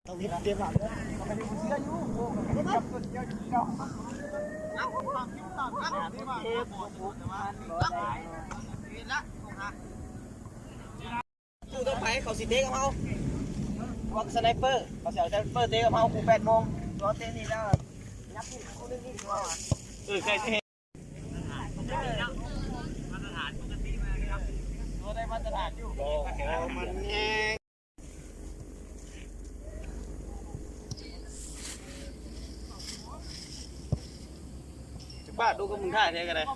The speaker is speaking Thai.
ต้องมีเตรียมหลังเลยเขาไม่ได้เชื่ออยู่จับตัวเดียวเจ้าเอาความคิดต่างกันที่ว่าตู้ต้องไปเขาสิเตะกับเขาวังสไนเปอร์เขาเสียสไนเปอร์เตะกับเขาคู8 โมงรอเตะนี่แล้วนับผู้คนนึงนี่ตัวใครจะเห็นมาตรฐานปกติมากเลยครับเราได้มาตรฐานอยู่โอ้มันแห้งบ้าดูกับมึงท่าเท่กันเลย